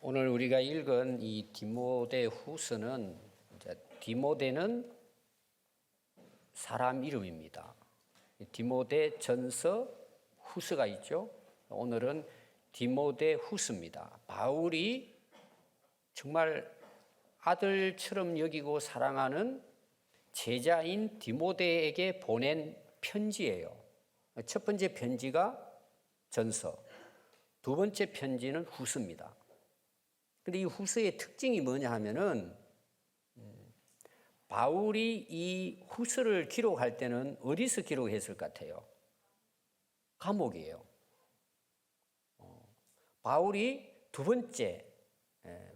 오늘 우리가 읽은 이 디모데 후서는 디모데는 사람 이름입니다. 디모데 전서 후서가 있죠. 오늘은 디모데 후서입니다. 바울이 정말 아들처럼 여기고 사랑하는 제자인 디모데에게 보낸 편지예요. 첫 번째 편지가 전서, 두 번째 편지는 후서입니다. 근데 이 후서의 특징이 뭐냐 하면은 바울이 이 후서를 기록할 때는 어디서 기록했을 것 같아요? 감옥이에요. 바울이 두 번째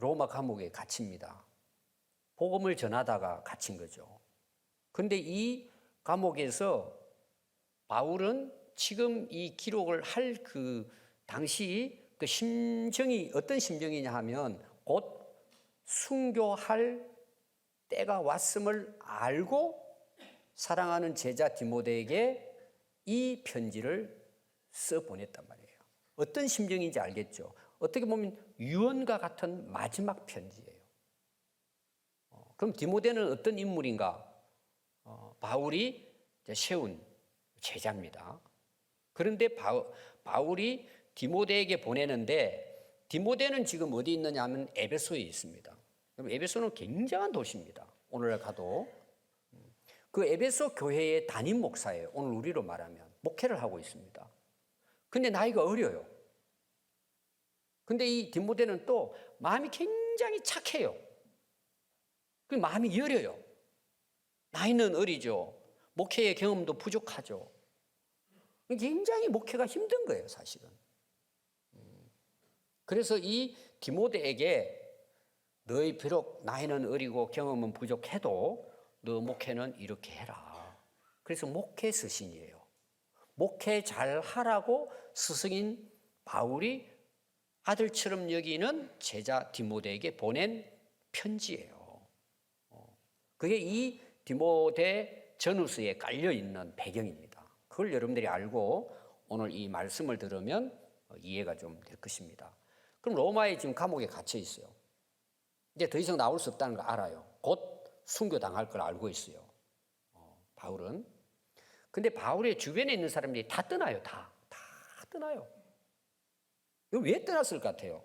로마 감옥에 갇힙니다. 복음을 전하다가 갇힌 거죠. 그런데 이 감옥에서 바울은 지금 이 기록을 할 그 당시 그 심정이 어떤 심정이냐 하면 곧 순교할 때가 왔음을 알고 사랑하는 제자 디모데에게 이 편지를 써 보냈단 말이에요. 어떤 심정인지 알겠죠? 어떻게 보면 유언과 같은 마지막 편지예요. 그럼 디모데는 어떤 인물인가? 바울이 세운 제자입니다. 그런데 바울이 디모데에게 보내는데 디모데는 지금 어디 있느냐 하면 에베소에 있습니다. 에베소는 굉장한 도시입니다. 오늘날 가도. 그 에베소 교회의 담임 목사예요. 오늘 우리로 말하면. 목회를 하고 있습니다. 근데 나이가 어려요. 근데 이 디모데는 또 마음이 굉장히 착해요. 그 마음이 여려요. 나이는 어리죠. 목회의 경험도 부족하죠. 굉장히 목회가 힘든 거예요, 사실은. 그래서 이 디모데에게 너희 비록 나이는 어리고 경험은 부족해도 너 목회는 이렇게 해라. 그래서 목회 서신이에요. 목회 잘 하라고 스승인 바울이 아들처럼 여기는 제자 디모데에게 보낸 편지예요. 그게 이 디모데 전후서에 깔려 있는 배경입니다. 그걸 여러분들이 알고 오늘 이 말씀을 들으면 이해가 좀 될 것입니다. 그럼 로마에 지금 감옥에 갇혀 있어요. 이제 더 이상 나올 수 없다는 걸 알아요. 곧 순교당할 걸 알고 있어요. 바울은. 근데 바울의 주변에 있는 사람들이 다 떠나요. 다 떠나요. 이거 왜 떠났을 것 같아요?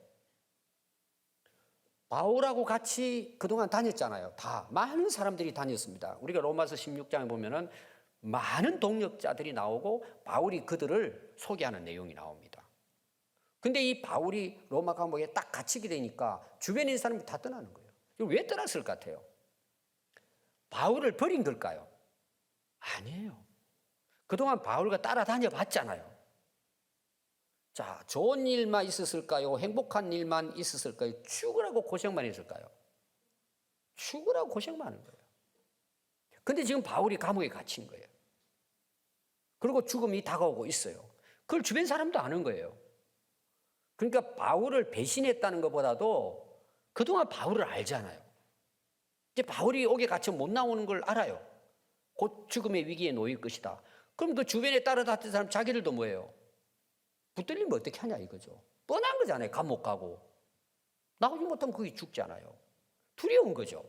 바울하고 같이 그동안 다녔잖아요. 다 많은 사람들이 다녔습니다. 우리가 로마서 16장에 보면은 많은 동역자들이 나오고 바울이 그들을 소개하는 내용이 나옵니다. 근데 이 바울이 로마 감옥에 딱 갇히게 되니까 주변에 있는 사람이 다 떠나는 거예요. 왜 떠났을 것 같아요? 바울을 버린 걸까요? 아니에요. 그동안 바울과 따라다녀 봤잖아요. 자, 좋은 일만 있었을까요? 행복한 일만 있었을까요? 죽으라고 고생만 했을까요? 죽으라고 고생만 하는 거예요. 근데 지금 바울이 감옥에 갇힌 거예요. 그리고 죽음이 다가오고 있어요. 그걸 주변 사람도 아는 거예요. 그러니까 바울을 배신했다는 것보다도 그동안 바울을 알잖아요. 이제 바울이 옥에 갇혀 못 나오는 걸 알아요. 곧 죽음의 위기에 놓일 것이다. 그럼 그 주변에 따라다녔던 사람 자기들도 뭐예요? 붙들리면 어떻게 하냐 이거죠. 뻔한 거잖아요. 감옥 가고. 나오지 못하면 거기 죽잖아요. 두려운 거죠.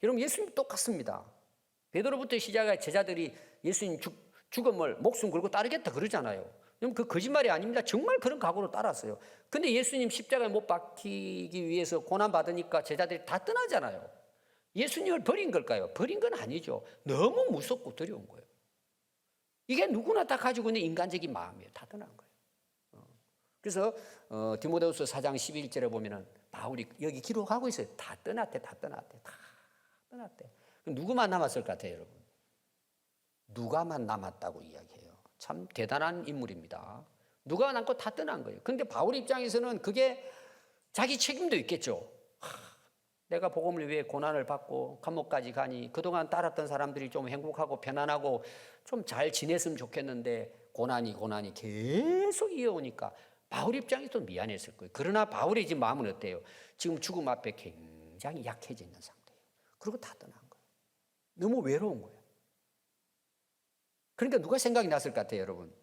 여러분 예수님 똑같습니다. 베드로부터 시작해 제자들이 예수님 죽음을 목숨 걸고 따르겠다 그러잖아요. 그럼 그 거짓말이 아닙니다. 정말 그런 각오로 따랐어요. 근데 예수님 십자가에 못 박히기 위해서 고난받으니까 제자들이 다 떠나잖아요. 예수님을 버린 걸까요? 버린 건 아니죠. 너무 무섭고 두려운 거예요. 이게 누구나 다 가지고 있는 인간적인 마음이에요. 다 떠난 거예요. 그래서 디모데후서 4장 11절에 보면은 바울이 여기 기록하고 있어요. 다 떠났대. 누구만 남았을 것 같아요, 여러분? 누가만 남았다고 이야기해요. 참 대단한 인물입니다. 누가 남고 다 떠난 거예요. 그런데 바울 입장에서는 그게 자기 책임도 있겠죠. 내가 복음을 위해 고난을 받고 감옥까지 가니 그동안 따랐던 사람들이 좀 행복하고 편안하고 좀 잘 지냈으면 좋겠는데 고난이 계속 이어오니까 바울 입장에서 미안했을 거예요. 그러나 바울의 지금 마음은 어때요? 지금 죽음 앞에 굉장히 약해져 있는 상태예요. 그리고 다 떠난 거예요. 너무 외로운 거예요. 그러니까 누가 생각이 났을 것 같아요, 여러분?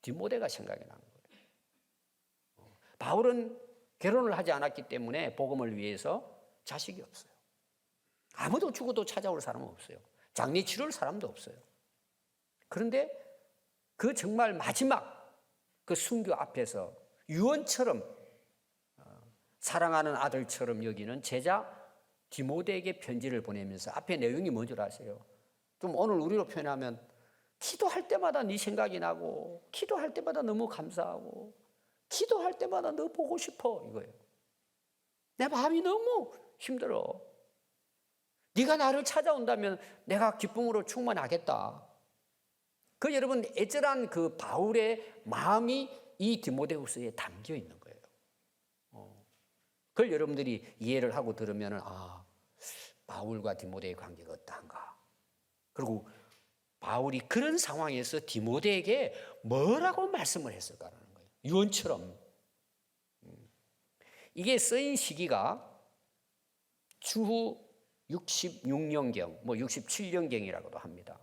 디모데가 생각이 나는 거예요. 바울은 결혼을 하지 않았기 때문에 복음을 위해서 자식이 없어요. 아무도 죽어도 찾아올 사람은 없어요. 장례 치를 사람도 없어요. 그런데 그 정말 마지막 그 순교 앞에서 유언처럼 사랑하는 아들처럼 여기는 제자 디모데에게 편지를 보내면서 앞에 내용이 뭔 줄 아세요? 좀 오늘 우리로 표현하면 기도할 때마다 네 생각이 나고 기도할 때마다 너무 감사하고 기도할 때마다 너 보고 싶어 이거예요. 내 마음이 너무 힘들어. 네가 나를 찾아온다면 내가 기쁨으로 충만하겠다. 그 여러분 애절한 그 바울의 마음이 이 디모데후서에 담겨 있는 거예요. 그걸 여러분들이 이해를 하고 들으면 바울과 디모데의 관계가 어떠한가. 그리고 바울이 그런 상황에서 디모데에게 뭐라고 말씀을 했을까라는 거예요. 유언처럼. 이게 쓰인 시기가 주후 66년경, 67년경이라고도 합니다.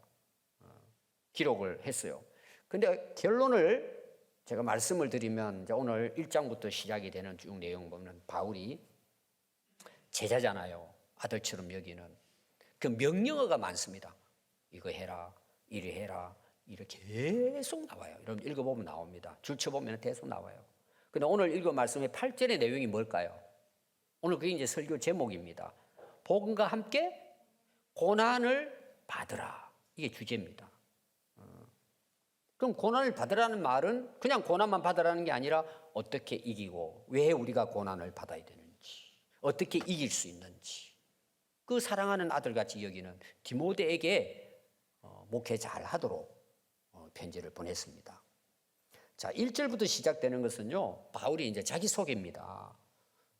기록을 했어요. 근데 결론을 제가 말씀을 드리면 이제 오늘 1장부터 시작이 되는 쭉 내용 보면 바울이 제자잖아요. 아들처럼 여기는. 그 명령어가 많습니다. 이거 해라, 이리 해라, 이렇게 계속 나와요. 여러분 읽어보면 나옵니다. 줄쳐보면 계속 나와요. 근데 오늘 읽은 말씀의 8절의 내용이 뭘까요? 오늘 그게 이제 설교 제목입니다. 복음과 함께 고난을 받으라. 이게 주제입니다. 그럼 고난을 받으라는 말은 그냥 고난만 받으라는 게 아니라 어떻게 이기고 왜 우리가 고난을 받아야 되는지 어떻게 이길 수 있는지 그 사랑하는 아들같이 여기는 디모데에게 목회 잘 하도록 편지를 보냈습니다. 자, 1절부터 시작되는 것은요, 바울이 이제 자기 소개입니다.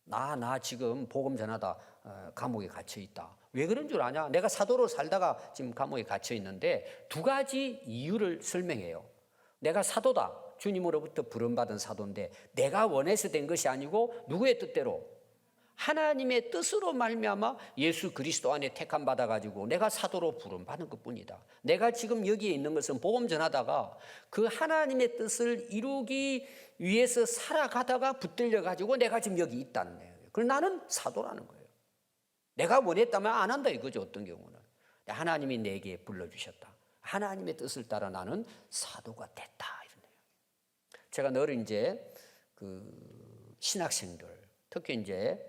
나 지금 복음 전하다 감옥에 갇혀 있다. 왜 그런 줄 아냐? 내가 사도로 살다가 지금 감옥에 갇혀 있는데 두 가지 이유를 설명해요. 내가 사도다. 주님으로부터 부름받은 사도인데 내가 원해서 된 것이 아니고 누구의 뜻대로? 하나님의 뜻으로 말미암아 예수 그리스도 안에 택함 받아가지고 내가 사도로 부름받은 것뿐이다. 내가 지금 여기에 있는 것은 복음 전하다가 그 하나님의 뜻을 이루기 위해서 살아가다가 붙들려가지고 내가 지금 여기 있다는 거예요. 그래서 나는 사도라는 거예요. 내가 원했다면 안 한다 이거죠. 어떤 경우는. 하나님이 내게 불러주셨다. 하나님의 뜻을 따라 나는 사도가 됐다. 이런 내용. 제가 늘 이제 그 신학생들, 특히 이제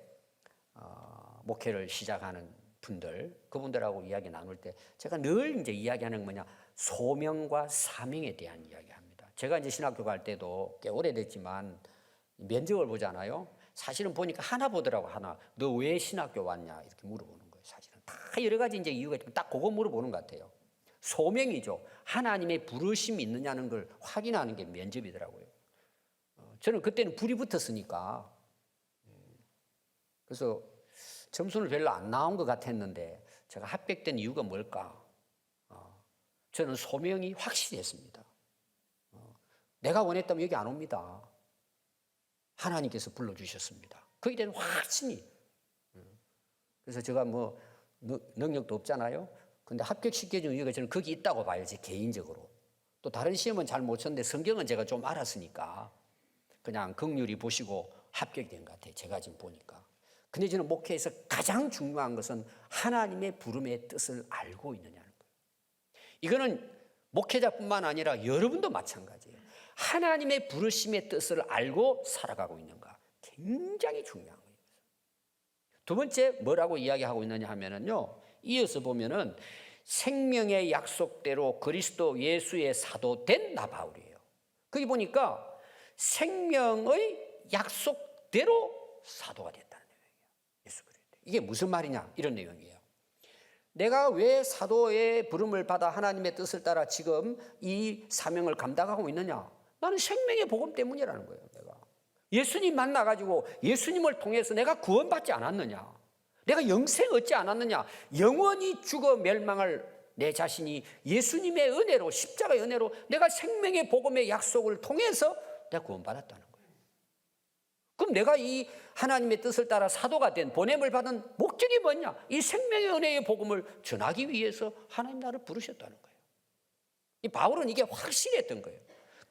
목회를 시작하는 분들, 그분들하고 이야기 나눌 때 제가 늘 이제 이야기하는 건 뭐냐, 소명과 사명에 대한 이야기합니다. 제가 이제 신학교 갈 때도 꽤 오래됐지만 면접을 보잖아요. 사실은 보니까 하나 보더라고. 하나. 너 왜 신학교 왔냐 이렇게 물어보는 거예요. 사실은 다 여러 가지 이제 이유가 있지만 딱 그거 물어보는 것 같아요. 소명이죠. 하나님의 부르심이 있느냐는 걸 확인하는 게 면접이더라고요. 저는 그때는 불이 붙었으니까 그래서 점수는 별로 안 나온 것 같았는데 제가 합격된 이유가 뭘까? 저는 소명이 확실했습니다. 내가 원했다면 여기 안 옵니다. 하나님께서 불러주셨습니다. 거기에 대한 확신이. 그래서 제가 뭐 능력도 없잖아요. 근데 합격시켜준 이유가 저는 거기 있다고 봐야지, 개인적으로. 또 다른 시험은 잘 못 쳤는데 성경은 제가 좀 알았으니까 그냥 긍휼히 보시고 합격이 된 것 같아요. 제가 지금 보니까. 근데 저는 목회에서 가장 중요한 것은 하나님의 부름의 뜻을 알고 있느냐는 거예요. 이거는 목회자뿐만 아니라 여러분도 마찬가지예요. 하나님의 부르심의 뜻을 알고 살아가고 있는가. 굉장히 중요한 거예요. 두 번째 뭐라고 이야기하고 있느냐 하면은요, 이어서 보면은 생명의 약속대로 그리스도 예수의 사도 된 나 바울이에요. 거기 보니까 생명의 약속대로 사도가 됐다는 내용이에요. 예수 그리스도. 이게 무슨 말이냐 이런 내용이에요. 내가 왜 사도의 부름을 받아 하나님의 뜻을 따라 지금 이 사명을 감당하고 있느냐? 나는 생명의 복음 때문이라는 거예요. 내가 예수님 만나가지고 예수님을 통해서 내가 구원받지 않았느냐? 내가 영생 얻지 않았느냐? 영원히 죽어 멸망할 내 자신이 예수님의 은혜로, 십자가의 은혜로 내가 생명의 복음의 약속을 통해서 내가 구원받았다는 거예요. 그럼 내가 이 하나님의 뜻을 따라 사도가 된, 보냄을 받은 목적이 뭐냐? 이 생명의 은혜의 복음을 전하기 위해서 하나님 나를 부르셨다는 거예요. 이 바울은 이게 확실했던 거예요.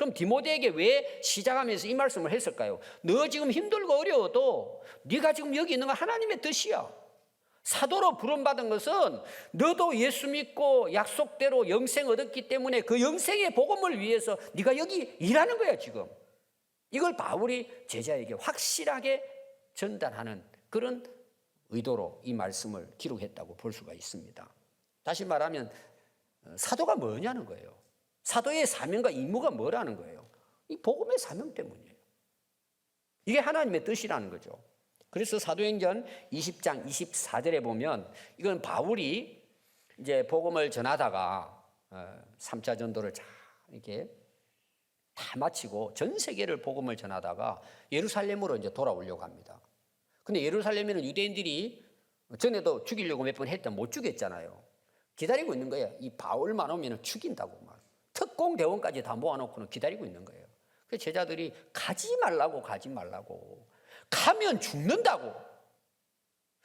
그럼 디모데에게 왜 시작하면서 이 말씀을 했을까요? 너 지금 힘들고 어려워도 네가 지금 여기 있는 건 하나님의 뜻이야. 사도로 부름받은 것은 너도 예수 믿고 약속대로 영생 얻었기 때문에 그 영생의 복음을 위해서 네가 여기 일하는 거야 지금. 이걸 바울이 제자에게 확실하게 전달하는 그런 의도로 이 말씀을 기록했다고 볼 수가 있습니다. 다시 말하면 사도가 뭐냐는 거예요. 사도의 사명과 임무가 뭐라는 거예요. 이 복음의 사명 때문이에요. 이게 하나님의 뜻이라는 거죠. 그래서 사도행전 20장 24절에 보면 이건 바울이 이제 복음을 전하다가 3차 전도를 잘 이렇게 다 마치고 전 세계를 복음을 전하다가 예루살렘으로 이제 돌아오려고 합니다. 근데 예루살렘에는 유대인들이 전에도 죽이려고 몇 번 했던 못 죽였잖아요. 기다리고 있는 거예요. 이 바울만 오면 죽인다고 막. 특공 대원까지 다 모아놓고는 기다리고 있는 거예요. 그래서 제자들이 가지 말라고 가면 죽는다고.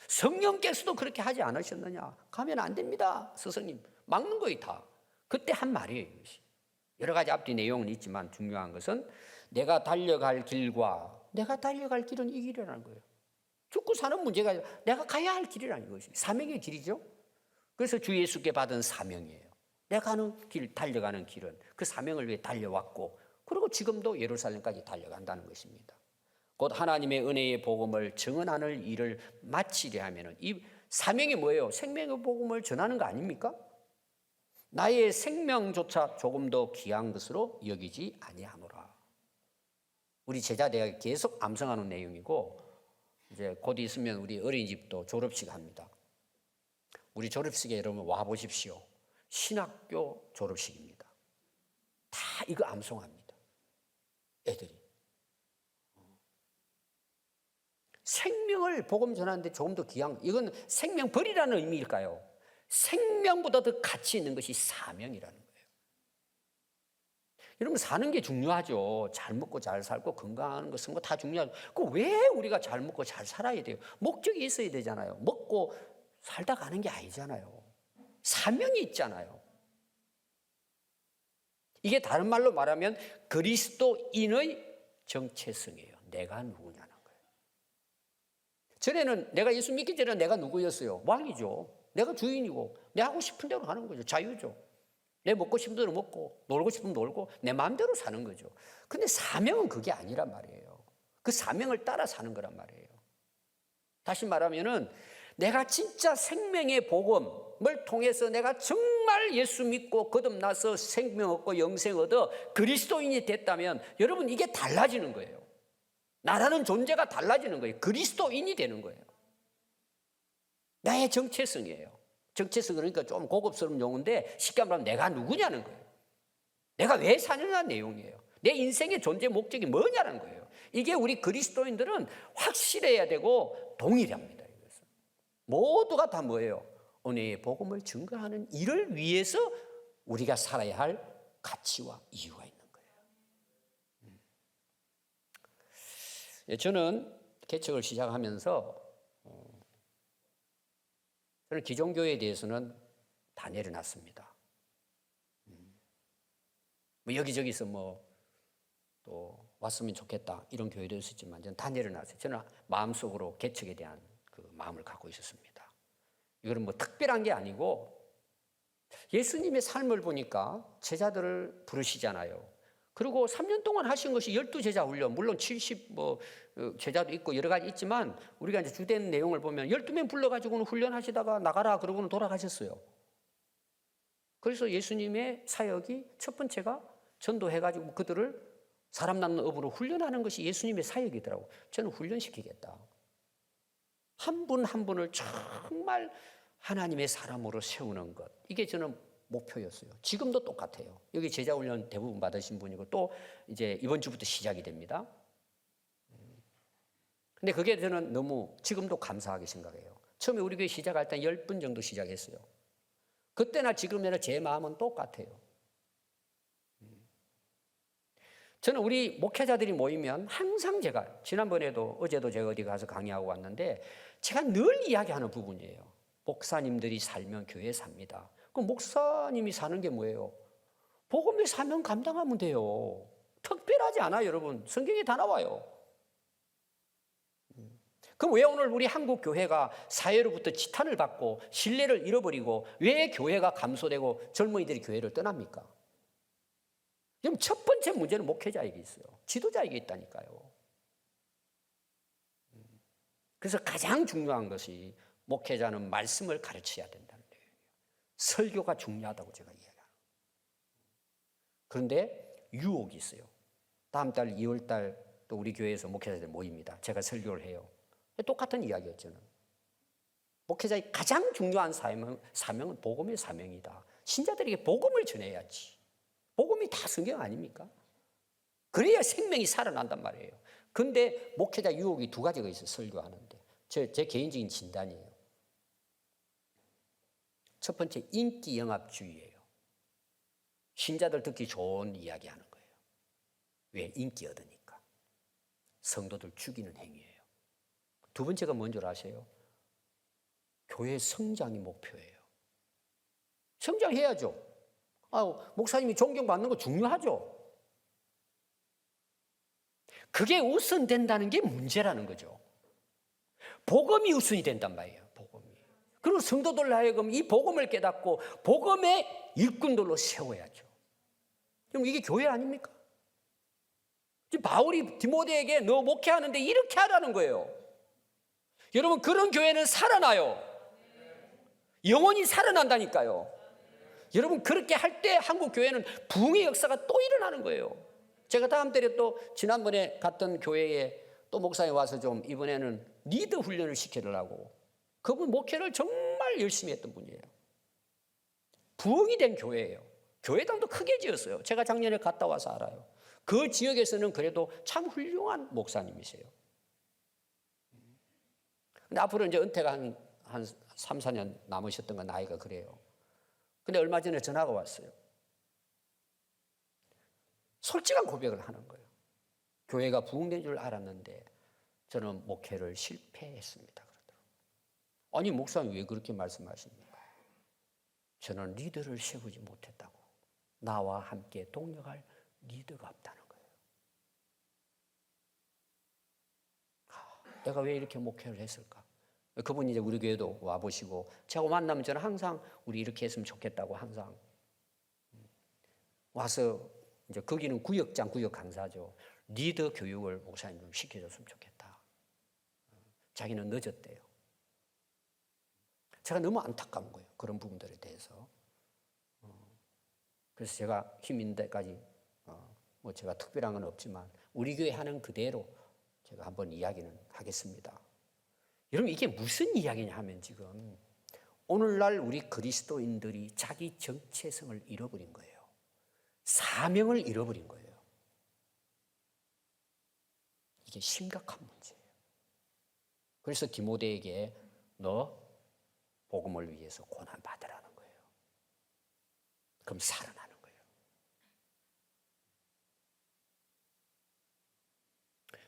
성령께서도 그렇게 하지 않으셨느냐. 가면 안 됩니다. 스승님 막는 거예요 다. 그때 한 말이에요. 이것이. 여러 가지 앞뒤 내용은 있지만 중요한 것은 내가 달려갈 길과 내가 달려갈 길은 이 길이라는 거예요. 죽고 사는 문제가 아니라 내가 가야 할 길이라는 것이 사명의 길이죠. 그래서 주 예수께 받은 사명이에요. 내가 가는 길, 달려가는 길은 그 사명을 위해 달려왔고 그리고 지금도 예루살렘까지 달려간다는 것입니다. 곧 하나님의 은혜의 복음을 증언하는 일을 마치려 하면은 이 사명이 뭐예요? 생명의 복음을 전하는 거 아닙니까? 나의 생명조차 조금 더 귀한 것으로 여기지 아니하노라. 우리 제자대가 계속 암송하는 내용이고 이제 곧 있으면 우리 어린이집도 졸업식 합니다. 우리 졸업식에 여러분 와 보십시오. 신학교 졸업식입니다. 다 이거 암송합니다. 애들이. 생명을 복음 전하는데 조금 더 귀한, 이건 생명 벌이라는 의미일까요? 생명보다 더 가치 있는 것이 사명이라는 거예요. 여러분 사는 게 중요하죠. 잘 먹고 잘 살고 건강한 거, 다 중요하죠. 그 왜 우리가 잘 먹고 잘 살아야 돼요? 목적이 있어야 되잖아요. 먹고 살다 가는 게 아니잖아요. 사명이 있잖아요. 이게 다른 말로 말하면 그리스도인의 정체성이에요. 내가 누구냐는 거예요. 전에는 내가 예수 믿기 전에는 내가 누구였어요? 왕이죠. 내가 주인이고 내 하고 싶은 대로 하는 거죠. 자유죠. 내 먹고 싶은 대로 먹고 놀고 싶으면 놀고 내 마음대로 사는 거죠. 근데 사명은 그게 아니란 말이에요. 그 사명을 따라 사는 거란 말이에요. 다시 말하면은 내가 진짜 생명의 복음을 통해서 내가 정말 예수 믿고 거듭나서 생명 얻고 영생 얻어 그리스도인이 됐다면 여러분 이게 달라지는 거예요. 나라는 존재가 달라지는 거예요. 그리스도인이 되는 거예요. 나의 정체성이에요. 정체성 그러니까 좀 고급스러운 용어인데 쉽게 말하면 내가 누구냐는 거예요. 내가 왜 사느냐는 내용이에요. 내 인생의 존재 목적이 뭐냐는 거예요. 이게 우리 그리스도인들은 확실해야 되고 동일합니다. 이것은. 모두가 다 뭐예요? 은혜의 복음을 증거하는 일을 위해서 우리가 살아야 할 가치와 이유가 있는 거예요. 저는 개척을 시작하면서 저는 기존교회에 대해서는 다 내려놨습니다. 뭐 여기저기서 또 왔으면 좋겠다 이런 교회도 있었지만 저는 다 내려놨어요. 저는 마음속으로 개척에 대한 그 마음을 갖고 있었습니다. 이거는 뭐 특별한 게 아니고 예수님의 삶을 보니까 제자들을 부르시잖아요. 그리고 3년 동안 하신 것이 12제자 훈련, 물론 70 제자도 있고 여러 가지 있지만 우리가 이제 주된 내용을 보면 12명 불러가지고는 훈련하시다가 나가라 그러고는 돌아가셨어요. 그래서 예수님의 사역이 첫 번째가 전도해가지고 그들을 사람 낳는 업으로 훈련하는 것이 예수님의 사역이더라고요. 저는 훈련시키겠다. 한 분 한 분을 정말 하나님의 사람으로 세우는 것. 이게 저는 목표였어요. 지금도 똑같아요. 여기 제자훈련 대부분 받으신 분이고 또 이제 이번 주부터 시작이 됩니다. 근데 그게 저는 너무 지금도 감사하게 생각해요. 처음에 우리 교회 시작할 때 10분 정도 시작했어요. 그때나 지금이나 제 마음은 똑같아요. 저는 우리 목회자들이 모이면 항상 제가 지난번에도 어제도 제가 어디 가서 강의하고 왔는데 제가 늘 이야기하는 부분이에요. 목사님들이 살면 교회 삽니다. 그럼 목사님이 사는 게 뭐예요? 복음의 사명 감당하면 돼요. 특별하지 않아요, 여러분. 성경에 다 나와요. 그럼 왜 오늘 우리 한국 교회가 사회로부터 지탄을 받고 신뢰를 잃어버리고 왜 교회가 감소되고 젊은이들이 교회를 떠납니까? 그럼 첫 번째 문제는 목회자에게 있어요. 지도자에게 있다니까요. 그래서 가장 중요한 것이 목회자는 말씀을 가르쳐야 된다는 거예요. 설교가 중요하다고 제가 이야기합니다. 그런데 유혹이 있어요. 다음 달 2월 달 또 우리 교회에서 목회자들 모입니다. 제가 설교를 해요. 똑같은 이야기였죠. 목회자의 가장 중요한 사명은 복음의 사명이다. 신자들에게 복음을 전해야지. 복음이 다 성경 아닙니까? 그래야 생명이 살아난단 말이에요. 그런데 목회자 유혹이 두 가지가 있어요. 설교하는데. 제 개인적인 진단이에요. 첫 번째, 인기 영합주의예요. 신자들 듣기 좋은 이야기 하는 거예요. 왜? 인기 얻으니까. 성도들 죽이는 행위예요. 두 번째가 뭔지 아세요? 교회 성장이 목표예요. 성장해야죠. 목사님이 존경받는 거 중요하죠. 그게 우선된다는 게 문제라는 거죠. 복음이 우선이 된단 말이에요. 복음이. 그리고 성도들 하여금 이 복음을 깨닫고 복음의 일꾼들로 세워야죠. 그럼 이게 교회 아닙니까? 지금 바울이 디모데에게 너 목회하는데 이렇게 하라는 거예요. 여러분, 그런 교회는 살아나요. 영원히 살아난다니까요. 여러분, 그렇게 할 때 한국 교회는 부흥의 역사가 또 일어나는 거예요. 제가 다음 달에 또 지난번에 갔던 교회에 또 목사님 와서 좀 이번에는 리더 훈련을 시키려고, 그분 목회를 정말 열심히 했던 분이에요. 부흥이 된 교회예요. 교회당도 크게 지었어요. 제가 작년에 갔다 와서 알아요. 그 지역에서는 그래도 참 훌륭한 목사님이세요. 근데 앞으로 이제 은퇴가 한 3, 4년 남으셨던 건 나이가 그래요. 근데 얼마 전에 전화가 왔어요. 솔직한 고백을 하는 거예요. 교회가 부흥된 줄 알았는데 저는 목회를 실패했습니다. 그러더라고요. 아니, 목사님 왜 그렇게 말씀하십니까? 저는 리더를 세우지 못했다고. 나와 함께 동력할 리더가 없다는 거예요. 내가 왜 이렇게 목회를 했을까? 그분이 이제 우리 교회도 와보시고, 제가 만나면 저는 항상 우리 이렇게 했으면 좋겠다고 항상 와서, 이제 거기는 구역장, 구역 강사죠. 리더 교육을 목사님 좀 시켜줬으면 좋겠다. 자기는 늦었대요. 제가 너무 안타까운 거예요. 그런 부분들에 대해서. 그래서 제가 힘 있는 데까지 뭐 제가 특별한 건 없지만 우리 교회 하는 그대로 제가 한번 이야기는 하겠습니다. 여러분, 이게 무슨 이야기냐 하면 지금 오늘날 우리 그리스도인들이 자기 정체성을 잃어버린 거예요. 사명을 잃어버린 거예요. 이게 심각한 문제예요. 그래서 디모데에게 너 복음을 위해서 고난 받으라는 거예요. 그럼 살아나는 거예요.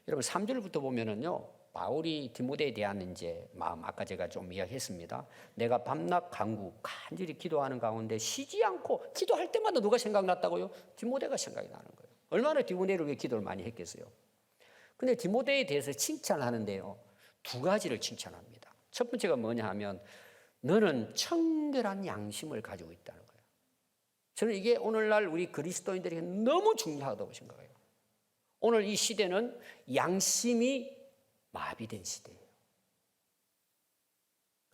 여러분, 3절부터 보면은요, 바울이 디모데에 대한 이제 마음, 아까 제가 좀 이야기했습니다. 내가 밤낮 간구 간절히 기도하는 가운데 쉬지 않고 기도할 때마다 누가 생각났다고요? 디모데가 생각이 나는 거예요. 얼마나 디모데를 위해 기도를 많이 했겠어요. 근데 디모데에 대해서 칭찬하는데요, 두 가지를 칭찬합니다. 첫 번째가 뭐냐 하면 너는 청결한 양심을 가지고 있다는 거예요. 저는 이게 오늘날 우리 그리스도인들에게 너무 중요하다고 생각해요. 오늘 이 시대는 양심이 마비된 시대예요.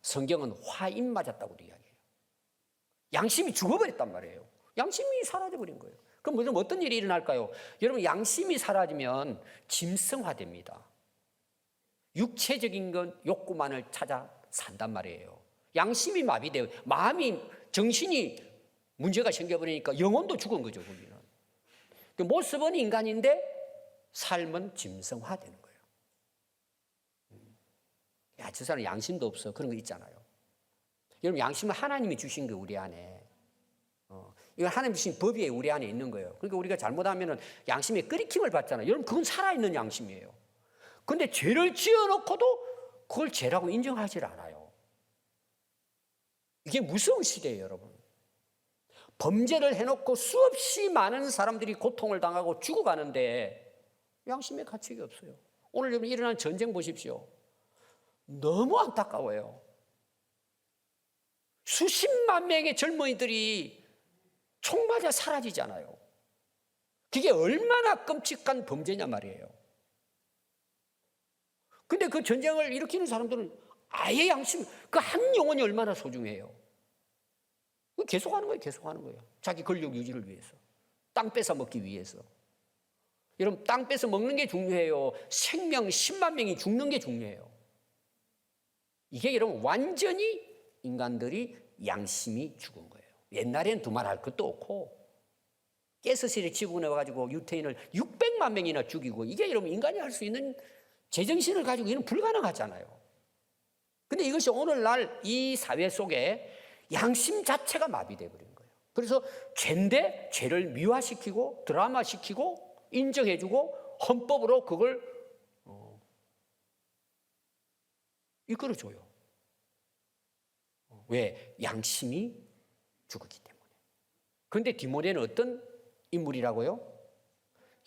성경은 화인 맞았다고 이야기해요. 양심이 죽어버렸단 말이에요. 양심이 사라져버린 거예요. 그럼 요즘 어떤 일이 일어날까요? 여러분, 양심이 사라지면 짐승화됩니다. 육체적인 건 욕구만을 찾아 산단 말이에요. 양심이 마비돼요. 마음이, 정신이 문제가 생겨버리니까 영혼도 죽은 거죠, 거기는. 모습은 인간인데 삶은 짐승화되는 거예요. 야, 저 사람 양심도 없어. 그런 거 있잖아요. 여러분, 양심은 하나님이 주신 거 우리 안에. 이건 하나님 주신 법이 우리 안에 있는 거예요. 그러니까 우리가 잘못하면 양심에 끓이킴을 받잖아요. 여러분, 그건 살아있는 양심이에요. 근데 죄를 지어놓고도 그걸 죄라고 인정하지 않아요. 이게 무서운 시대예요, 여러분. 범죄를 해놓고 수없이 많은 사람들이 고통을 당하고 죽어가는데 양심의 가책이 없어요. 오늘 여러분 일어난 전쟁 보십시오. 너무 안타까워요. 수십만 명의 젊은이들이 총 맞아 사라지잖아요. 그게 얼마나 끔찍한 범죄냐 말이에요. 근데 그 전쟁을 일으키는 사람들은 아예 양심, 그 한 영혼이 얼마나 소중해요. 계속하는 거예요, 계속하는 거예요. 자기 권력 유지를 위해서. 땅 뺏어 먹기 위해서. 여러분, 땅 뺏어 먹는 게 중요해요. 생명 10만 명이 죽는 게 중요해요. 이게 여러분 완전히 인간들이 양심이 죽은 거예요. 옛날에는 두말할 것도 없고 가스실에 집어넣어가지고 유태인을 600만 명이나 죽이고 이게 여러분 인간이 할 수 있는 제정신을 가지고 이는 불가능하잖아요. 근데 이것이 오늘날 이 사회 속에 양심 자체가 마비되어 버린 거예요. 그래서 죄인데 죄를 미화시키고 드라마시키고 인정해주고 헌법으로 그걸 이끌어줘요. 왜? 양심이 죽었기 때문에. 그런데 디모데는 어떤 인물이라고요?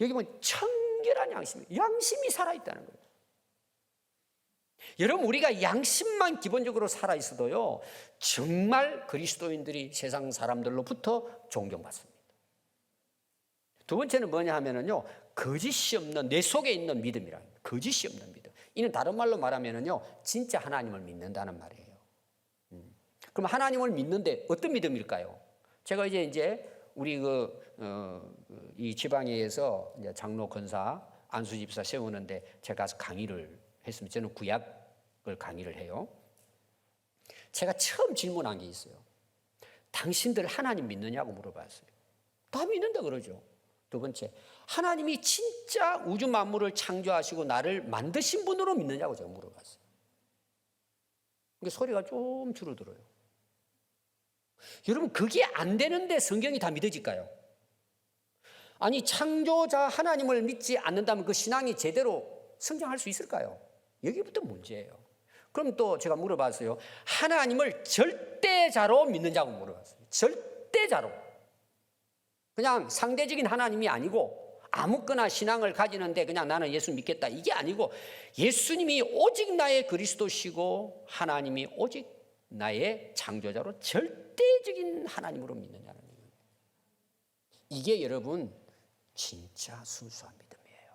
여기 보면 청결한 양심이 살아있다는 거예요. 여러분, 우리가 양심만 기본적으로 살아있어도요, 정말 그리스도인들이 세상 사람들로부터 존경받습니다. 두 번째는 뭐냐 하면은요, 거짓이 없는, 내 속에 있는 믿음이라. 거짓이 없는 믿음. 이는 다른 말로 말하면은요, 진짜 하나님을 믿는다는 말이에요. 그럼 하나님을 믿는데 어떤 믿음일까요? 제가 이제 우리 이 지방에서 이제 장로 권사 안수 집사 세우는데 제가 가서 강의를 했습니다. 저는 구약을 강의를 해요. 제가 처음 질문한 게 있어요. 당신들 하나님 믿느냐고 물어봤어요. 다 믿는다 그러죠. 두 번째, 하나님이 진짜 우주 만물을 창조하시고 나를 만드신 분으로 믿느냐고 제가 물어봤어요. 근데 소리가 좀 줄어들어요. 여러분, 그게 안 되는데 성경이 다 믿어질까요? 아니, 창조자 하나님을 믿지 않는다면 그 신앙이 제대로 성장할 수 있을까요? 여기부터 문제예요. 그럼 또 제가 물어봤어요. 하나님을 절대자로 믿느냐고 물어봤어요. 절대자로. 그냥 상대적인 하나님이 아니고 아무거나 신앙을 가지는데 그냥 나는 예수 믿겠다 이게 아니고 예수님이 오직 나의 그리스도시고 하나님이 오직 나의 창조자로 절대적인 하나님으로 믿느냐는 거예요. 이게 여러분 진짜 순수한 믿음이에요.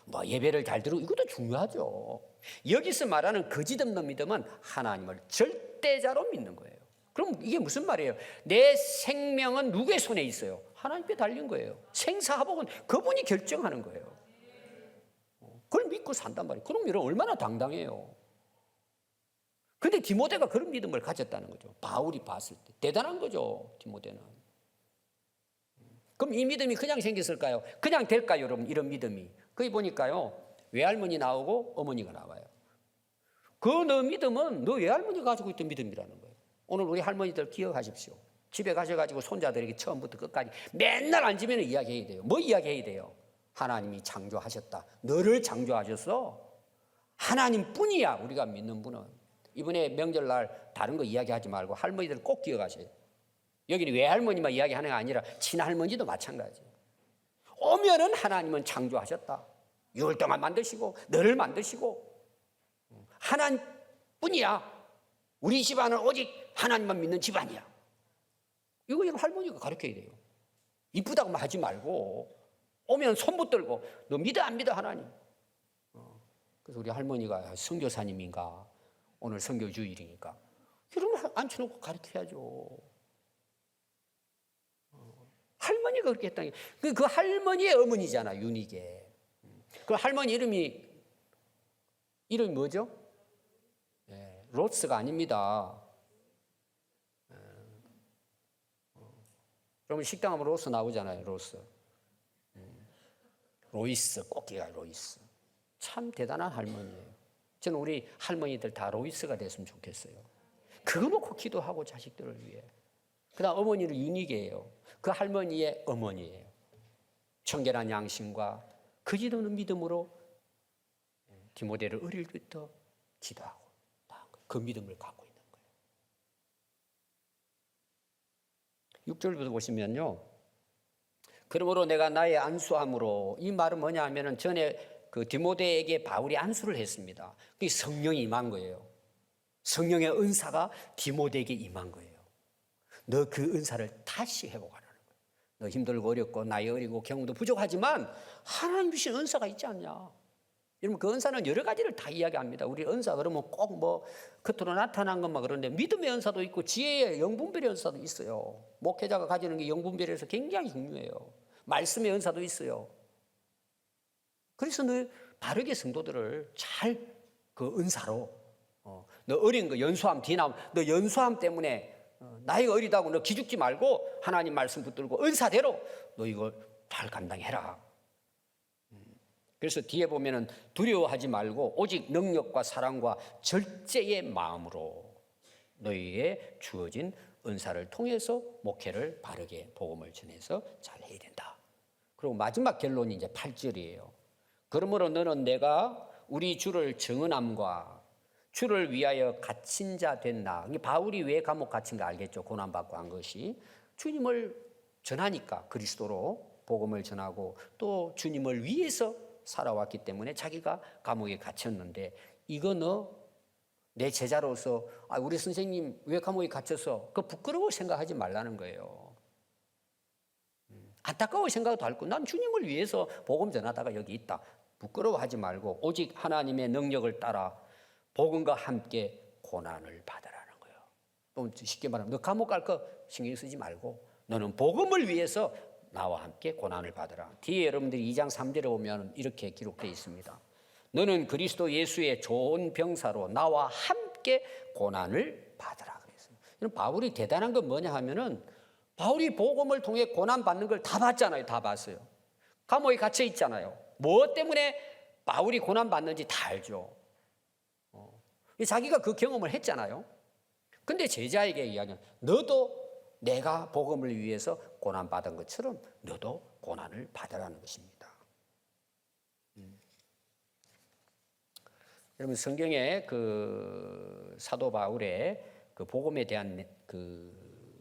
뭐 예배를 잘 드리고 이것도 중요하죠. 여기서 말하는 거짓 없는 믿음은 하나님을 절대자로 믿는 거예요. 그럼 이게 무슨 말이에요? 내 생명은 누구의 손에 있어요? 하나님께 달린 거예요. 생사화복은 그분이 결정하는 거예요. 그걸 믿고 산단 말이에요. 그럼 여러분 얼마나 당당해요. 근데 디모데가 그런 믿음을 가졌다는 거죠. 바울이 봤을 때. 대단한 거죠, 디모데는. 그럼 이 믿음이 그냥 생겼을까요? 그냥 될까요, 여러분? 이런 믿음이. 거기 보니까요, 외할머니 나오고 어머니가 나와요. 그 너 믿음은 너 외할머니가 가지고 있던 믿음이라는 거예요. 오늘 우리 할머니들 기억하십시오. 집에 가셔가지고 손자들에게 처음부터 끝까지 맨날 앉으면 이야기해야 돼요. 뭐 이야기해야 돼요? 하나님이 창조하셨다. 너를 창조하셨어. 하나님뿐이야, 우리가 믿는 분은. 이번에 명절날 다른 거 이야기하지 말고 할머니들 꼭 기억하세요. 여기는 외할머니만 이야기하는 게 아니라 친할머니도 마찬가지예요. 오면은 하나님은 창조하셨다. 6월 동안 만드시고 너를 만드시고 하나님뿐이야. 우리 집안은 오직 하나님만 믿는 집안이야. 이거 할머니가 가르쳐야 돼요. 이쁘다고만 하지 말고 오면 손 붙들고 너 믿어 안 믿어 하나님. 그래서 우리 할머니가 선교사님인가 오늘 선교주일이니까 여러분 앉혀놓고 가르쳐야죠. 할머니가 그렇게 했다는 게 그 할머니의 어머니잖아, 윤희계. 그 할머니 이름이 뭐죠? 네, 로스가 아닙니다. 그러면 식당 하면 로스 나오잖아요, 로스. 로이스, 꼭기가 로이스. 참 대단한 할머니예요. 저는 우리 할머니들 다 로이스가 됐으면 좋겠어요. 그거 놓고 기도하고 자식들을 위해. 그 다음 어머니는 윤희계예요. 그 할머니의 어머니예요. 청결한 양심과 거짓 없는 믿음으로 디모데를 어릴 때부터 기도하고 그 믿음을 갖고 있는 거예요. 6절부터 보시면요. 그러므로 내가 나의 안수함으로, 이 말은 뭐냐 하면은 전에 그 디모데에게 바울이 안수를 했습니다. 그게 성령이 임한 거예요. 성령의 은사가 디모데에게 임한 거예요. 너 그 은사를 다시 회복하라는 거예요. 너 힘들고 어렵고 나이 어리고 경험도 부족하지만 하나님 주신 은사가 있지 않냐. 여러분, 그 은사는 여러 가지를 다 이야기합니다. 우리 은사 그러면 꼭 뭐 겉으로 나타난 것만 그런데 믿음의 은사도 있고 지혜의 영분별의 은사도 있어요. 목회자가 가지는 게 영분별에서 굉장히 중요해요. 말씀의 은사도 있어요. 그래서 너 바르게 성도들을 잘 그 은사로, 너 어린 거 연수함 뒤나면 너 연수함 때문에 나이가 어리다고 너 기죽지 말고 하나님 말씀 붙들고 은사대로 너 이거 잘 감당해라. 그래서 뒤에 보면은 두려워하지 말고 오직 능력과 사랑과 절제의 마음으로 너희에게 주어진 은사를 통해서 목회를 바르게 복음을 전해서 잘 해야 된다. 그리고 마지막 결론이 이제 8절이에요. 그러므로 너는 내가 우리 주를 증언함과 주를 위하여 갇힌 자 됐나. 바울이 왜 감옥 갇힌가 알겠죠. 고난받고 한 것이 주님을 전하니까 그리스도로 복음을 전하고 또 주님을 위해서 살아왔기 때문에 자기가 감옥에 갇혔는데, 이거 너 내 제자로서 우리 선생님 왜 감옥에 갇혀서 그 부끄러워 생각하지 말라는 거예요. 안타까워 생각도 할 거. 난 주님을 위해서 복음 전하다가 여기 있다. 부끄러워하지 말고 오직 하나님의 능력을 따라 복음과 함께 고난을 받으라는 거예요. 또 쉽게 말하면 너 감옥 갈 거 신경 쓰지 말고 너는 복음을 위해서 나와 함께 고난을 받으라. 뒤에 여러분들이 2장 3절에 보면 이렇게 기록되어 있습니다. 너는 그리스도 예수의 좋은 병사로 나와 함께 고난을 받으라 그랬어요. 바울이 대단한 건 뭐냐 하면은 바울이 복음을 통해 고난 받는 걸 다 봤잖아요. 다 봤어요. 감옥에 갇혀 있잖아요. 뭐 때문에 바울이 고난 받는지 다 알죠. 자기가 그 경험을 했잖아요. 근데 제자에게 이야기하는, 너도 내가 복음을 위해서 고난 받은 것처럼 너도 고난을 받으라는 것입니다. 여러분, 성경에 그 사도 바울의 그 복음에 대한 그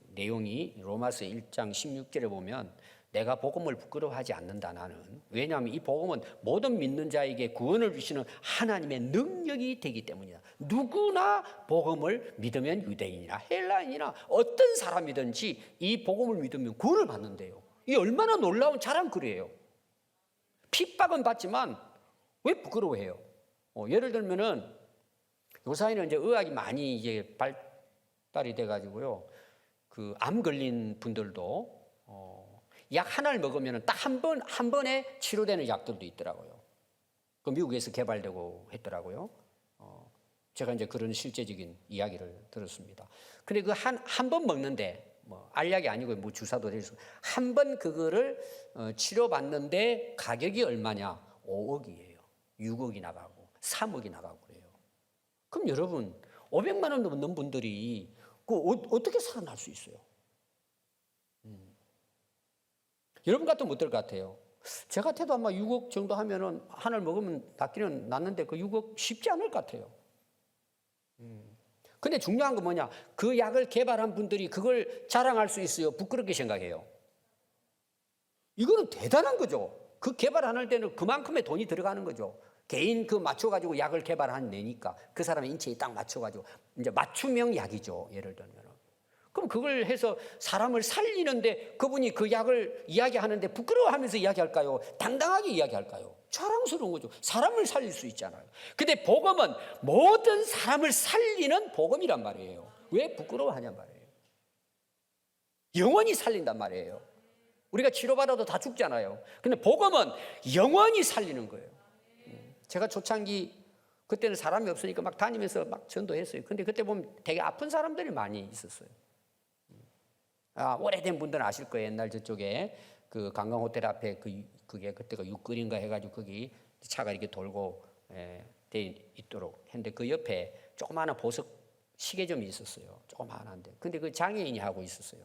내용이 로마서 1장 16절에 보면 내가 복음을 부끄러워하지 않는다 나는. 왜냐하면 이 복음은 모든 믿는 자에게 구원을 주시는 하나님의 능력이 되기 때문이다. 누구나 복음을 믿으면 유대인이나 헬라인이나 어떤 사람이든지 이 복음을 믿으면 구원을 받는데요. 이 얼마나 놀라운 자랑거리예요. 핍박은 받지만 왜 부끄러워해요? 예를 들면은 요사이는 이제 의학이 많이 이제 발달이 돼가지고요. 그 암 걸린 분들도 약 하나를 먹으면 딱 한 번에 치료되는 약들도 있더라고요. 그 미국에서 개발되고 했더라고요. 제가 이제 그런 실제적인 이야기를 들었습니다. 근데 그 한 번 먹는데 뭐 알약이 아니고 뭐 주사도 돼서 한 번 그거를 치료받는데 가격이 얼마냐? 5억이에요. 6억이 나가고 3억이 나가고 그래요. 그럼 여러분 500만 원 넘는 분들이 그 어떻게 살아날 수 있어요? 여러분 같으면 어떨 것 같아요? 제 같아도 아마 6억 정도 하면은 하나를 먹으면 낫기는 낫는데 그 6억 쉽지 않을 것 같아요. 근데 중요한 건 뭐냐? 그 약을 개발한 분들이 그걸 자랑할 수 있어요? 부끄럽게 생각해요? 이거는 대단한 거죠. 그 개발하는 데는 그만큼의 돈이 들어가는 거죠. 개인 그 맞춰가지고 약을 개발한 내니까 그 사람의 인체에 딱 맞춰가지고 이제 맞춤형 약이죠. 예를 들면. 그럼 그걸 해서 사람을 살리는데 그분이 그 약을 이야기하는데 부끄러워하면서 이야기할까요? 당당하게 이야기할까요? 자랑스러운 거죠. 사람을 살릴 수 있잖아요. 근데 복음은 모든 사람을 살리는 복음이란 말이에요. 왜 부끄러워하냔 말이에요. 영원히 살린단 말이에요. 우리가 치료받아도 다 죽잖아요. 근데 복음은 영원히 살리는 거예요. 제가 초창기 그때는 사람이 없으니까 막 다니면서 막 전도했어요. 근데 그때 보면 되게 아픈 사람들이 많이 있었어요. 오래된 분들은 아실 거예요. 옛날 저쪽에 그 관광호텔 앞에 그게 그때가 육거리인가 해가지고 거기 차가 이렇게 돌고 돼 있도록 했는데 그 옆에 조그마한 보석 시계점이 있었어요. 조그마한데. 근데 그 장애인이 하고 있었어요.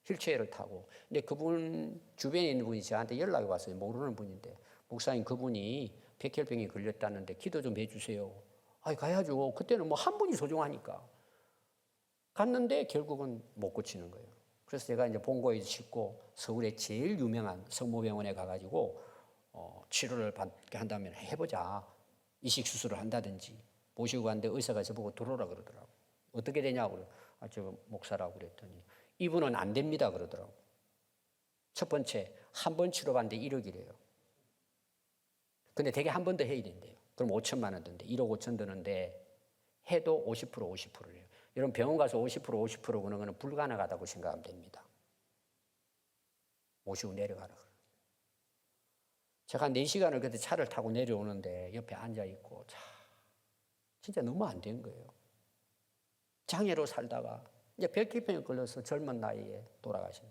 휠체어를 타고. 근데 그분 주변에 있는 분이 저한테 연락이 왔어요. 모르는 분인데 목사님 그분이 백혈병에 걸렸다는데 기도 좀 해주세요. 가야죠. 그때는 뭐 한 분이 소중하니까. 갔는데 결국은 못 고치는 거예요. 그래서 제가 이제 본고에 싣고 서울의 제일 유명한 성모병원에 가가지고 치료를 받게 한다면 해보자. 이식 수술을 한다든지 모시고 갔는데 의사가 저보고 들어오라 그러더라고. 어떻게 되냐고. 저 목사라고 그랬더니 이분은 안 됩니다 그러더라고. 첫 번째 한 번 치료받는데 1억이래요. 근데 되게 한 번 더 해야 된대요. 그럼 5천만 원 든대. 1억 5천 드는데 해도 50% 50%래요. 여러분 병원 가서 50% 50% 그런 거는 불가능하다고 생각하면 됩니다. 모시고 내려가라 그래요. 제가 4시간을 그때 차를 타고 내려오는데 옆에 앉아있고 진짜 너무 안 된 거예요. 장애로 살다가 이제 백혈병에 걸려서 젊은 나이에 돌아가신.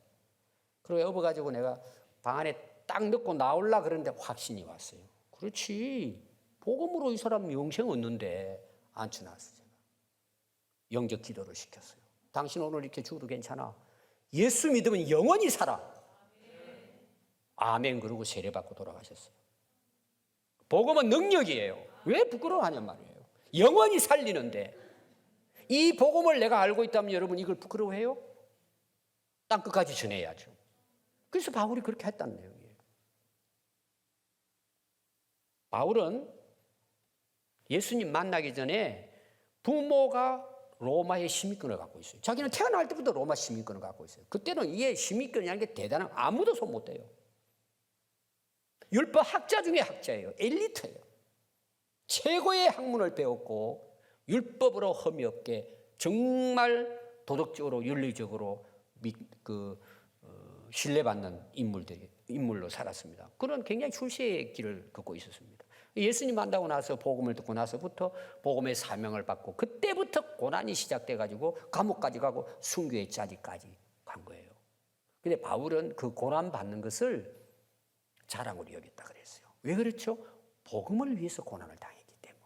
그리고 여보가지고 내가 방 안에 딱 넣고 나올라 그러는데 확신이 왔어요. 그렇지. 복음으로 이 사람 영생 얻는데 앉혀놨어요. 제가. 영적 기도를 시켰어요. 당신 오늘 이렇게 죽어도 괜찮아. 예수 믿으면 영원히 살아. 아멘 그러고 세례받고 돌아가셨어요. 복음은 능력이에요. 왜 부끄러워하냔 말이에요. 영원히 살리는데 이 복음을 내가 알고 있다면 여러분 이걸 부끄러워해요? 땅끝까지 전해야죠. 그래서 바울이 그렇게 했다는 내용이에요. 바울은 예수님 만나기 전에 부모가 로마의 시민권을 갖고 있어요. 자기는 태어날 때부터 로마 시민권을 갖고 있어요. 그때는 이게 시민권이라는 게 대단한 아무도 손 못 대요. 율법 학자 중에 학자예요. 엘리트예요. 최고의 학문을 배웠고 율법으로 흠이 없게 정말 도덕적으로 윤리적으로 신뢰받는 인물로 살았습니다. 그런 굉장히 출세의 길을 걷고 있었습니다. 예수님 만나고 나서 복음을 듣고 나서부터 복음의 사명을 받고 그때부터 고난이 시작돼가지고 감옥까지 가고 순교의 자리까지 간 거예요. 근데 바울은 그 고난 받는 것을 자랑으로 여겼다 그랬어요. 왜 그렇죠? 복음을 위해서 고난을 당했기 때문에.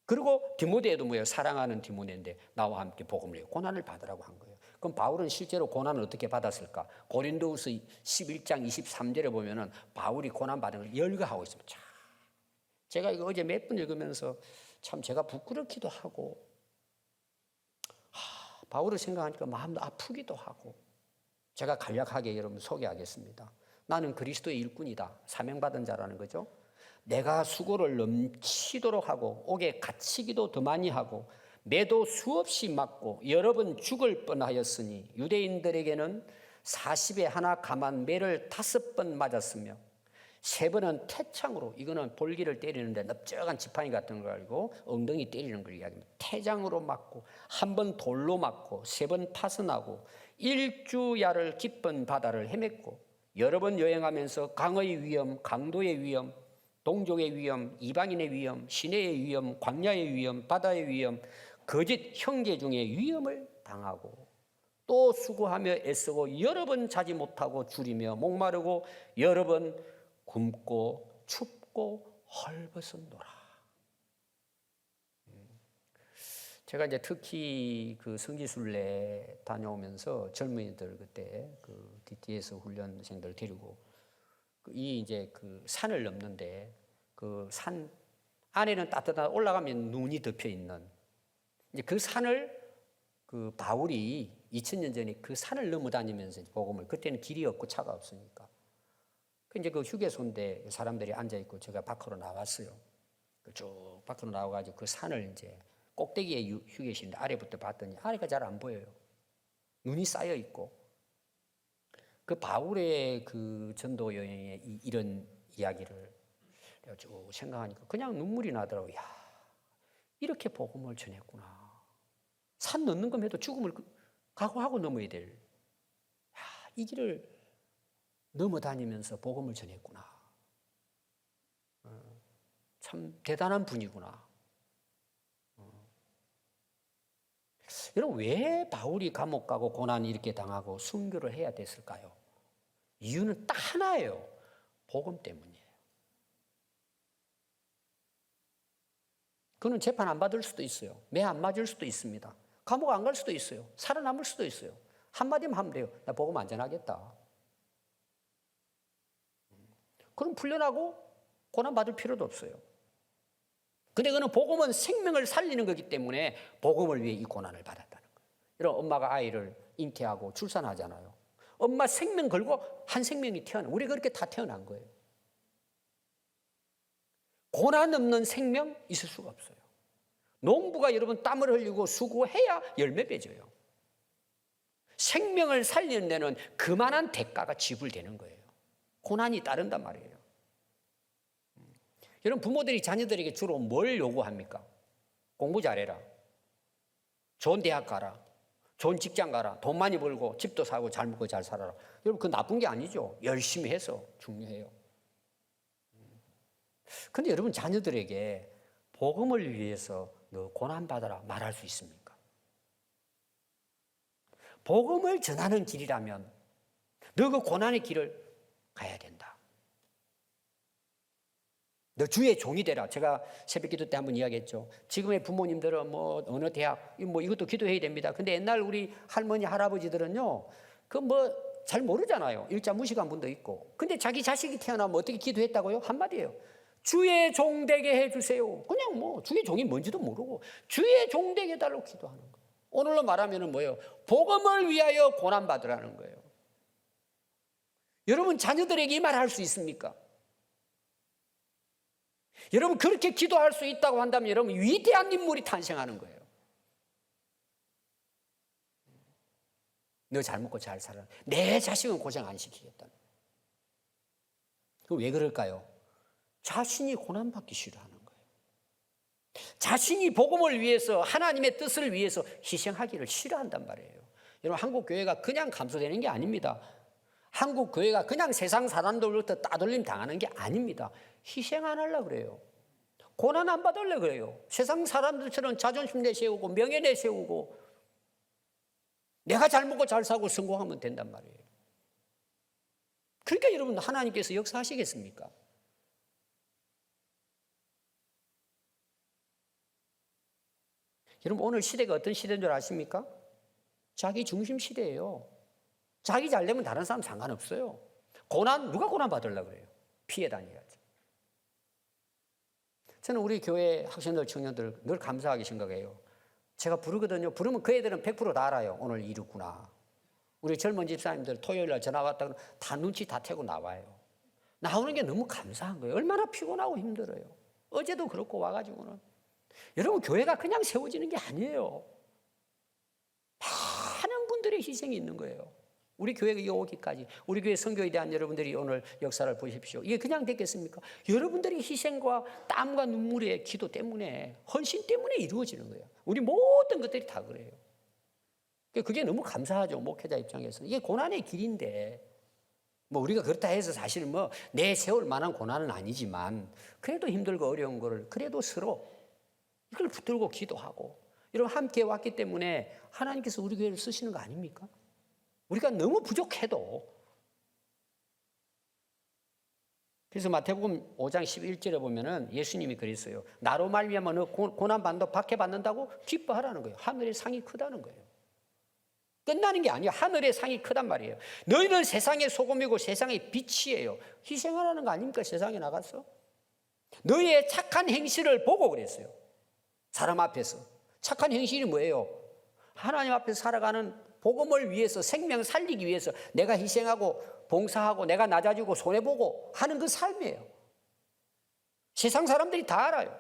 그리고 디모데에도 뭐예요? 사랑하는 디모데인데 나와 함께 복음을 위해 고난을 받으라고 한 거예요. 그럼 바울은 실제로 고난을 어떻게 받았을까? 고린도후서 11장 23절에 보면은 바울이 고난 받은 걸 열거하고 있습니다. 제가 이거 어제 몇 번 읽으면서 참 제가 부끄럽기도 하고 바울을 생각하니까 마음도 아프기도 하고 제가 간략하게 여러분 소개하겠습니다. 나는 그리스도의 일꾼이다. 사명받은 자라는 거죠. 내가 수고를 넘치도록 하고 옥에 갇히기도 더 많이 하고 매도 수없이 맞고 여러 번 죽을 뻔하였으니 유대인들에게는 40에 하나 감한 매를 5번 맞았으며 3번은 태창으로 이거는 볼기를 때리는데 넓적한 지팡이 같은 걸 알고 엉덩이 때리는 걸 이야기합니다. 태장으로 맞고 1번 돌로 맞고 3번 파선하고 일주야를 깊은 바다를 헤맸고 여러 번 여행하면서 강의 위험, 강도의 위험, 동족의 위험, 이방인의 위험, 시내의 위험, 광야의 위험, 바다의 위험, 거짓 형제 중에 위험을 당하고 또 수고하며 애쓰고 여러 번 자지 못하고 줄이며 목마르고 여러 번 굶고 춥고 헐벗었노라. 제가 이제 특히 그 성지순례 다녀오면서 젊은이들 그때 그 DTS 훈련생들 데리고 이 이제 그 산을 넘는데 그 산 안에는 따뜻한 올라가면 눈이 덮여 있는 이제 그 산을 그 바울이 2000년 전에 그 산을 넘어 다니면서 복음을 그때는 길이 없고 차가 없으니까 이제 그 휴게소인데 사람들이 앉아 있고 제가 밖으로 나왔어요. 쭉 밖으로 나와가지고 그 산을 이제 꼭대기에 휴게실인데 아래부터 봤더니 아래가 잘 안 보여요. 눈이 쌓여 있고 그 바울의 그 전도 여행의 이런 이야기를 쭉 생각하니까 그냥 눈물이 나더라고요. 야, 이렇게 복음을 전했구나. 산 넘는 건 해도 죽음을 각오하고 넘어야 될. 야, 이 길을 넘어다니면서 복음을 전했구나. 참 대단한 분이구나. 여러분 왜 바울이 감옥 가고 고난이 이렇게 당하고 순교를 해야 됐을까요? 이유는 딱 하나예요. 복음 때문이에요. 그는 재판 안 받을 수도 있어요. 매 안 맞을 수도 있습니다. 감옥 안 갈 수도 있어요. 살아남을 수도 있어요. 한마디만 하면 돼요. 나 복음 안 전하겠다. 그럼 풀려나고 고난 받을 필요도 없어요. 근데 그는 복음은 생명을 살리는 거기 때문에 복음을 위해 이 고난을 받았다는 거예요. 이런 엄마가 아이를 잉태하고 출산하잖아요. 엄마 생명 걸고 한 생명이 태어나. 우리 그렇게 다 태어난 거예요. 고난 없는 생명 있을 수가 없어요. 농부가 여러분 땀을 흘리고 수고해야 열매 맺어요. 생명을 살리는 데는 그만한 대가가 지불되는 거예요. 고난이 따른단 말이에요. 여러분 부모들이 자녀들에게 주로 뭘 요구합니까? 공부 잘해라. 좋은 대학 가라. 좋은 직장 가라. 돈 많이 벌고 집도 사고 잘 먹고 잘 살아라. 여러분 그건 나쁜 게 아니죠. 열심히 해서 중요해요. 근데 여러분 자녀들에게 복음을 위해서 너 고난받아라 말할 수 있습니까? 복음을 전하는 길이라면 너 그 고난의 길을 가야 된다. 너 주의 종이 되라. 제가 새벽기도 때 한번 이야기했죠. 지금의 부모님들은 뭐 어느 대학 뭐 이것도 기도해야 됩니다. 근데 옛날 우리 할머니 할아버지들은요, 그 뭐 잘 모르잖아요. 일자 무식한 분도 있고. 근데 자기 자식이 태어나면 어떻게 기도했다고요? 한마디예요. 주의 종 되게 해주세요. 그냥 뭐 주의 종이 뭔지도 모르고 주의 종 되게 해달라고 기도하는 거예요. 오늘로 말하면 뭐예요? 복음을 위하여 고난 받으라는 거예요. 여러분 자녀들에게 이 말 할 수 있습니까? 여러분 그렇게 기도할 수 있다고 한다면 여러분 위대한 인물이 탄생하는 거예요. 너 잘 먹고 잘 살아. 내 자식은 고생 안 시키겠다. 왜 그럴까요? 자신이 고난받기 싫어하는 거예요. 자신이 복음을 위해서 하나님의 뜻을 위해서 희생하기를 싫어한단 말이에요. 여러분 한국 교회가 그냥 감소되는 게 아닙니다. 한국 교회가 그냥 세상 사람들로부터 따돌림 당하는 게 아닙니다. 희생 안 하려고 그래요. 고난 안 받으려고 그래요. 세상 사람들처럼 자존심 내세우고 명예 내세우고 내가 잘 먹고 잘 살고 성공하면 된단 말이에요. 그러니까 여러분 하나님께서 역사하시겠습니까? 여러분 오늘 시대가 어떤 시대인 줄 아십니까? 자기 중심 시대예요. 자기 잘 되면 다른 사람 상관없어요. 고난 누가 고난 받으려고 그래요? 피해 다녀야죠. 저는 우리 교회 학생들 청년들 늘 감사하게 생각해요. 제가 부르거든요. 부르면 그 애들은 100% 다 알아요. 오늘 이렇구나. 우리 젊은 집사님들 토요일 날 전화 왔다 그러면 다 눈치 다 채고 나와요. 나오는 게 너무 감사한 거예요. 얼마나 피곤하고 힘들어요. 어제도 그렇고 와가지고는. 여러분 교회가 그냥 세워지는 게 아니에요. 많은 분들의 희생이 있는 거예요. 우리 교회가 오기까지 우리 교회 선교에 대한 여러분들이 오늘 역사를 보십시오. 이게 그냥 됐겠습니까? 여러분들의 희생과 땀과 눈물의 기도 때문에 헌신 때문에 이루어지는 거예요. 우리 모든 것들이 다 그래요. 그게 너무 감사하죠. 목회자 입장에서는. 이게 고난의 길인데 뭐 우리가 그렇다 해서 사실 뭐 내세울 만한 고난은 아니지만 그래도 힘들고 어려운 거를 그래도 서로 이걸 붙들고 기도하고 여러분 함께 왔기 때문에 하나님께서 우리 교회를 쓰시는 거 아닙니까? 우리가 너무 부족해도. 그래서 마태복음 5장 11절에 보면은 예수님이 그랬어요. 나로 말미암아 너 고난 박해 받는다고 기뻐하라는 거예요. 하늘의 상이 크다는 거예요. 끝나는 게 아니에요. 하늘의 상이 크단 말이에요. 너희는 세상의 소금이고 세상의 빛이에요. 희생하라는 거 아닙니까? 세상에 나가서 너희의 착한 행실을 보고 그랬어요. 사람 앞에서 착한 행실이 뭐예요? 하나님 앞에서 살아가는 복음을 위해서 생명 살리기 위해서 내가 희생하고 봉사하고 내가 낮아지고 손해보고 하는 그 삶이에요. 세상 사람들이 다 알아요.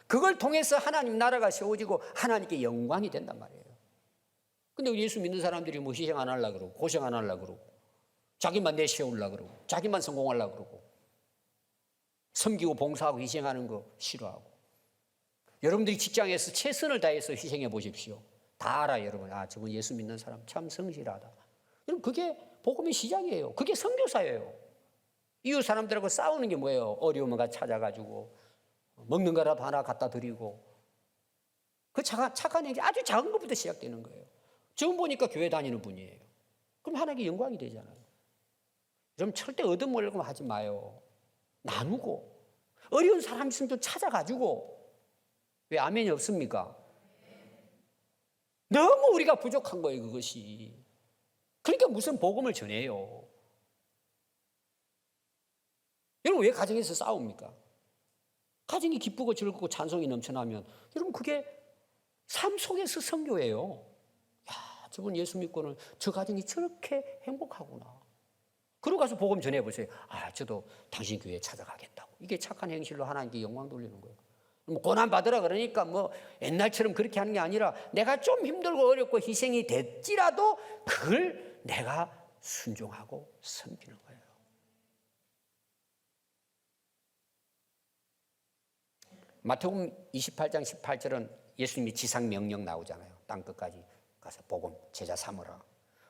그걸 통해서 하나님 나라가 세워지고 하나님께 영광이 된단 말이에요. 근데 예수 믿는 사람들이 뭐 희생 안 하려고 그러고 고생 안 하려고 그러고 자기만 내세우려고 그러고 자기만 성공하려고 그러고 섬기고 봉사하고 희생하는 거 싫어하고 여러분들이 직장에서 최선을 다해서 희생해 보십시오. 다 알아요, 여러분. 아, 저분 예수 믿는 사람 참 성실하다. 여러분, 그게 복음의 시작이에요. 그게 선교사예요. 이웃 사람들하고 싸우는 게 뭐예요? 어려움을 찾아가지고 먹는 거라도 하나 갖다 드리고 그 착한 행위 아주 작은 것부터 시작되는 거예요. 지금 보니까 교회 다니는 분이에요. 그럼 하나님께 영광이 되잖아요. 여러분 절대 얻어먹으려고 하지 마요. 나누고 어려운 사람 있으면 좀 찾아가지고. 왜 아멘이 없습니까? 너무 우리가 부족한 거예요, 그것이. 그러니까 무슨 복음을 전해요. 여러분 왜 가정에서 싸웁니까? 가정이 기쁘고 즐겁고 찬송이 넘쳐나면 여러분 그게 삶 속에서 선교예요. 야, 저분 예수 믿고는 저 가정이 저렇게 행복하구나. 그러고 가서 복음 전해보세요. 아, 저도 당신 교회에 찾아가겠다고. 이게 착한 행실로 하나님께 영광 돌리는 거예요. 뭐 고난 받으라 그러니까 뭐 옛날처럼 그렇게 하는 게 아니라 내가 좀 힘들고 어렵고 희생이 됐지라도 그걸 내가 순종하고 섬기는 거예요. 마태복음 28장 18절은 예수님이 지상 명령 나오잖아요. 땅 끝까지 가서 복음 제자 삼으라.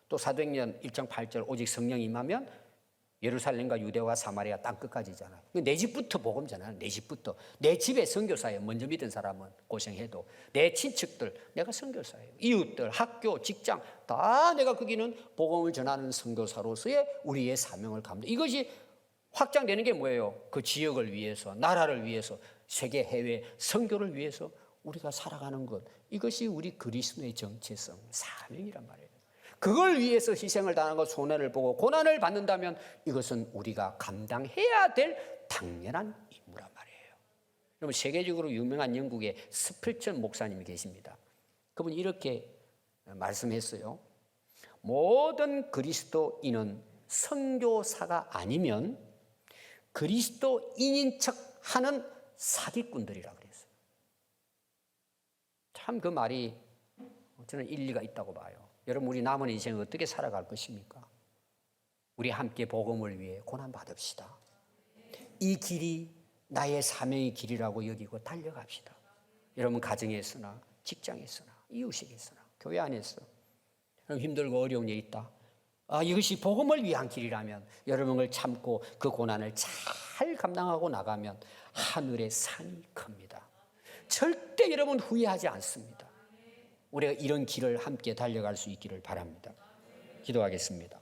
또 사도행전 1장 8절 오직 성령이 임하면 예루살렘과 유대와 사마리아 땅 끝까지잖아요. 내 집부터 복음잖아요. 내 집부터. 내 집에 선교사예요. 먼저 믿은 사람은 고생해도. 내 친척들 내가 선교사예요. 이웃들, 학교, 직장 다 내가 거기는 복음을 전하는 선교사로서의 우리의 사명을 감당. 이것이 확장되는 게 뭐예요? 그 지역을 위해서, 나라를 위해서, 세계 해외 선교를 위해서 우리가 살아가는 것. 이것이 우리 그리스도의 정체성, 사명이란 말이에요. 그걸 위해서 희생을 당하고 손해를 보고 고난을 받는다면 이것은 우리가 감당해야 될 당연한 임무란 말이에요. 여러분, 세계적으로 유명한 영국의 스플전 목사님이 계십니다. 그분이 이렇게 말씀했어요. 모든 그리스도인은 선교사가 아니면 그리스도인인 척하는 사기꾼들이라 그랬어요. 참 그 말이 저는 일리가 있다고 봐요. 여러분, 우리 남은 인생을 어떻게 살아갈 것입니까? 우리 함께 복음을 위해 고난받읍시다. 이 길이 나의 사명의 길이라고 여기고 달려갑시다. 여러분, 가정에서나 직장에서나 이웃에게서나 교회 안에서 힘들고 어려운 일 있다. 이것이 복음을 위한 길이라면 여러분을 참고 그 고난을 잘 감당하고 나가면 하늘의 상이 큽니다. 절대 여러분 후회하지 않습니다. 우리가 이런 길을 함께 달려갈 수 있기를 바랍니다. 기도하겠습니다.